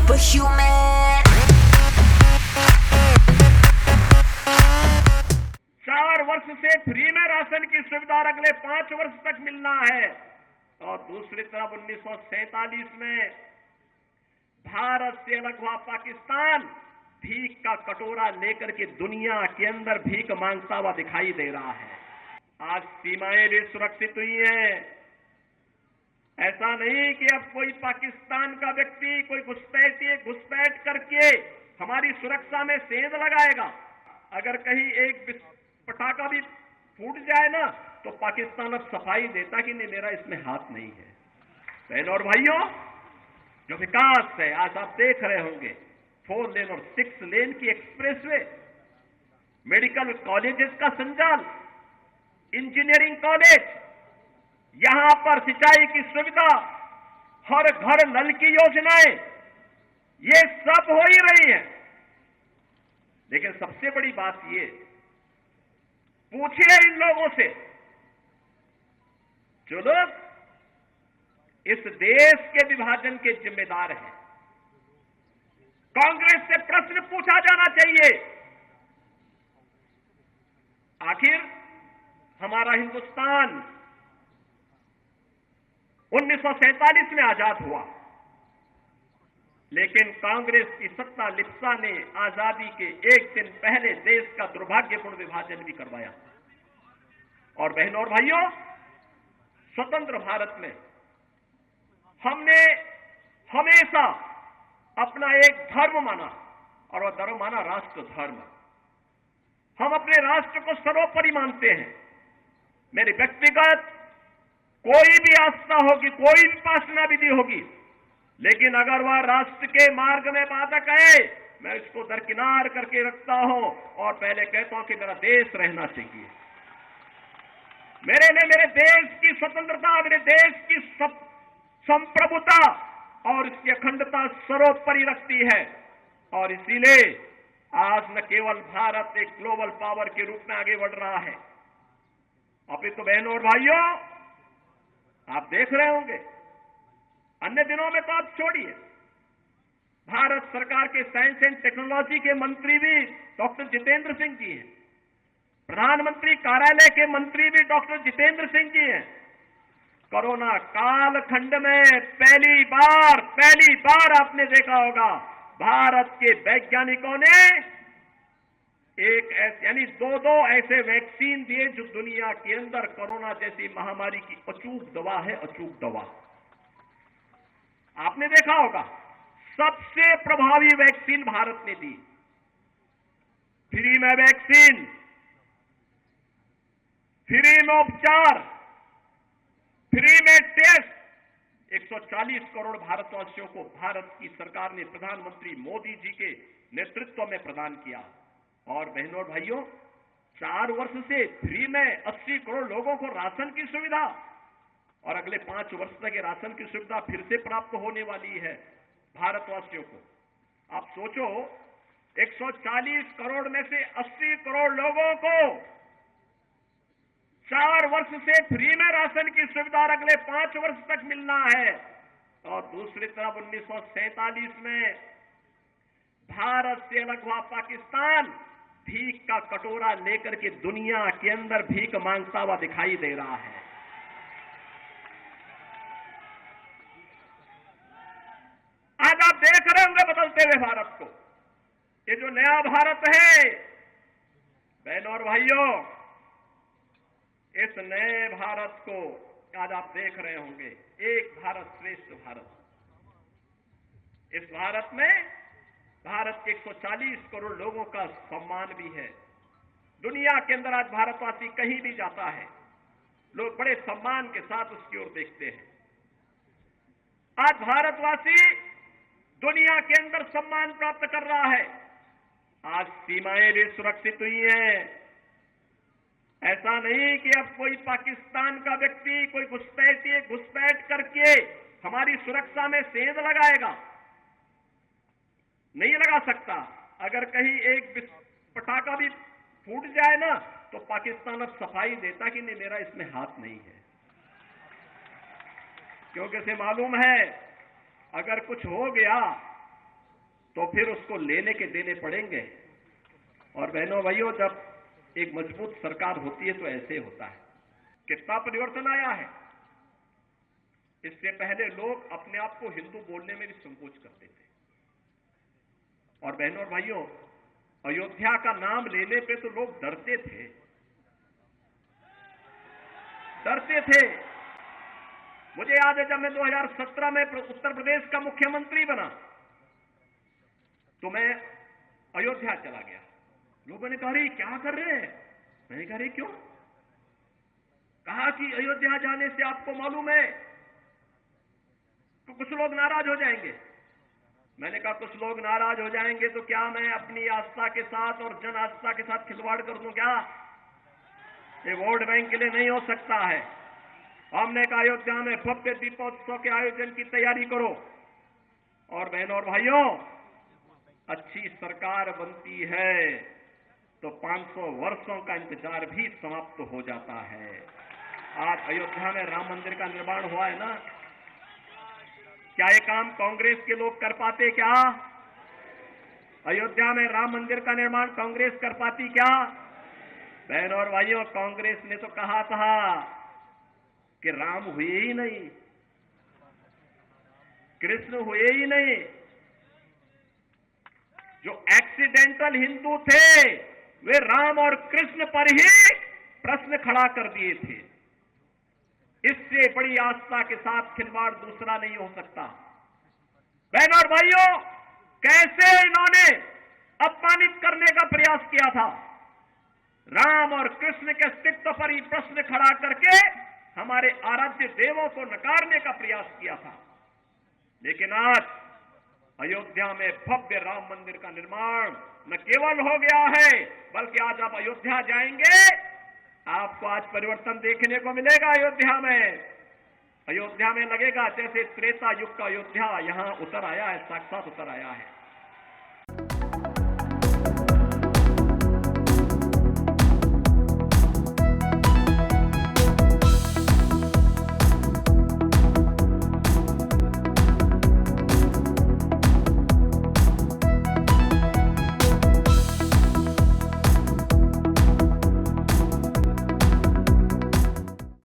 superhuman. 4 वर्ष से free में राशन की सुविधा अगले 5 वर्ष तक मिलना है। और दूसरी तरफ 1947 में भारत से अलग हुआ पाकिस्तान भीख का कटोरा लेकर के दुनिया के अंदर भीख मांगता हुआ दिखाई दे रहा है। आज सीमाएं भी सुरक्षित हुई हैं। ऐसा नहीं कि अब कोई पाकिस्तान का व्यक्ति कोई घुसपैठ करके हमारी सुरक्षा में सेंध लगाएगा। अगर कहीं एक पटाखा भी फूट जाए ना तो पाकिस्तान अब सफाई देता कि नहीं, मेरा इसमें हाथ नहीं है। बहनों और भाइयों, जो विकास है आज आप देख रहे होंगे, 4 लेन और 6 लेन की एक्सप्रेसवे, मेडिकल कॉलेजेस का संचालन, इंजीनियरिंग कॉलेज, यहां पर सिंचाई की सुविधा, हर घर नल की योजनाएं, ये सब हो ही रही हैं। लेकिन सबसे बड़ी बात ये, पूछिए इन लोगों से जो लोग इस देश के विभाजन के जिम्मेदार हैं। कांग्रेस से प्रश्न पूछा जाना चाहिए, आखिर हमारा हिंदुस्तान 1947 में आजाद हुआ, लेकिन कांग्रेस की सत्ता लिप्सा ने आजादी के एक दिन पहले देश का दुर्भाग्यपूर्ण विभाजन भी करवाया। और बहनों और भाइयों, स्वतंत्र भारत में हमने हमेशा अपना एक धर्म माना, और वह धर्म माना राष्ट्र धर्म। हम अपने राष्ट्र को सर्वोपरि मानते हैं। मेरी व्यक्तिगत कोई भी आस्था होगी, कोई भी उपासना विधि होगी, लेकिन अगर वह राष्ट्र के मार्ग में बाधक है, मैं इसको दरकिनार करके रखता हूं और पहले कहता हूं कि मेरा देश रहना चाहिए। मेरे लिए मेरे देश की स्वतंत्रता, मेरे देश की संप्रभुता और इसकी अखंडता सर्वोपरि रखती है। और इसीलिए आज न केवल भारत एक ग्लोबल पावर के रूप में आगे बढ़ रहा है, अभी तो बहनों और भाइयों आप देख रहे होंगे, अन्य दिनों में तो आप छोड़िए, भारत सरकार के साइंस एंड टेक्नोलॉजी के मंत्री भी डॉक्टर जितेंद्र सिंह जी हैं, प्रधानमंत्री कार्यालय के मंत्री भी डॉक्टर जितेंद्र सिंह जी हैं। कोरोना कालखंड में पहली बार आपने देखा होगा, भारत के वैज्ञानिकों ने यानी दो ऐसे वैक्सीन दिए जो दुनिया के अंदर कोरोना जैसी महामारी की अचूक दवा है, अचूक दवा। आपने देखा होगा, सबसे प्रभावी वैक्सीन भारत ने दी। फ्री में वैक्सीन, फ्री में उपचार, फ्री में टेस्ट, 140 करोड़ भारतवासियों को भारत की सरकार ने प्रधानमंत्री मोदी जी के नेतृत्व में प्रदान किया। और बहनों और भाइयों, 4 वर्ष से फ्री में 80 करोड़ लोगों को राशन की सुविधा, और अगले 5 वर्ष तक ये राशन की सुविधा फिर से प्राप्त होने वाली है भारतवासियों को। आप सोचो, 140 करोड़ में से 80 करोड़ लोगों को 4 वर्ष से फ्री में राशन की सुविधा अगले 5 वर्ष तक मिलना है। और दूसरी तरफ 1947 में भारत से अलग हुआ पाकिस्तान भीख का कटोरा लेकर के दुनिया के अंदर भीख मांगता हुआ दिखाई दे रहा है। आज आप देख रहे होंगे बदलते हुए भारत को। ये जो नया भारत है, बहनों और भाइयों, इस नए भारत को आज आप देख रहे होंगे, एक भारत श्रेष्ठ भारत। इस भारत में भारत के 140 करोड़ लोगों का सम्मान भी है। दुनिया के अंदर आज भारतवासी कहीं भी जाता है, लोग बड़े सम्मान के साथ उसकी ओर देखते हैं। आज भारतवासी दुनिया के अंदर सम्मान प्राप्त कर रहा है। आज सीमाएं भी सुरक्षित हुई हैं। ऐसा नहीं कि अब कोई पाकिस्तान का व्यक्ति कोई घुसपैठ करके हमारी सुरक्षा में सेंध लगाएगा, नहीं लगा सकता। अगर कहीं एक पटाखा भी फूट जाए ना तो पाकिस्तान अब सफाई देता कि नहीं, मेरा इसमें हाथ नहीं है, क्योंकि उसे मालूम है अगर कुछ हो गया तो फिर उसको लेने के देने पड़ेंगे। और बहनों भाइयों, जब एक मजबूत सरकार होती है तो ऐसे होता है। कितना परिवर्तन आया है। इससे पहले लोग अपने आप को हिंदू बोलने में भी संकोच करते थे। और बहनों और भाइयों, अयोध्या का नाम लेने पे तो लोग डरते थे। मुझे याद है जब मैं 2017 में उत्तर प्रदेश का मुख्यमंत्री बना तो मैं अयोध्या चला गया। लोगों ने कहा, अरे क्या कर रहे हैं? मैंने कहा, अरे क्यों? कहा कि अयोध्या जाने से आपको मालूम है तो कुछ लोग नाराज हो जाएंगे। मैंने कहा, कुछ लोग नाराज हो जाएंगे तो क्या मैं अपनी आस्था के साथ और जन आस्था के साथ खिलवाड़ कर दूं क्या? ये वोट बैंक के लिए नहीं हो सकता है। हमने कहा, अयोध्या में भव्य दीपोत्सव के आयोजन की तैयारी करो। और बहनों और भाइयों, अच्छी सरकार बनती है तो 500 वर्षों का इंतजार भी समाप्त हो जाता है। आज अयोध्या में राम मंदिर का निर्माण हुआ है ना, क्या ये काम कांग्रेस के लोग कर पाते क्या? अयोध्या में राम मंदिर का निर्माण कांग्रेस कर पाती क्या? बहनों और भाइयों, कांग्रेस ने तो कहा था कि राम हुए ही नहीं, कृष्ण हुए ही नहीं। जो एक्सीडेंटल हिंदू थे वे राम और कृष्ण पर ही प्रश्न खड़ा कर दिए थे। इससे बड़ी आस्था के साथ खिलवाड़ दूसरा नहीं हो सकता। बहनों और भाइयों, कैसे इन्होंने अपमानित करने का प्रयास किया था। राम और कृष्ण के अस्तित्व पर ही प्रश्न खड़ा करके हमारे आराध्य देवों को नकारने का प्रयास किया था। लेकिन आज अयोध्या में भव्य राम मंदिर का निर्माण न केवल हो गया है, बल्कि आज आप अयोध्या जाएंगे, आपको आज परिवर्तन देखने को मिलेगा। अयोध्या में लगेगा जैसे त्रेता युग का अयोध्या यहां उतर आया है, साक्षात उतर आया है।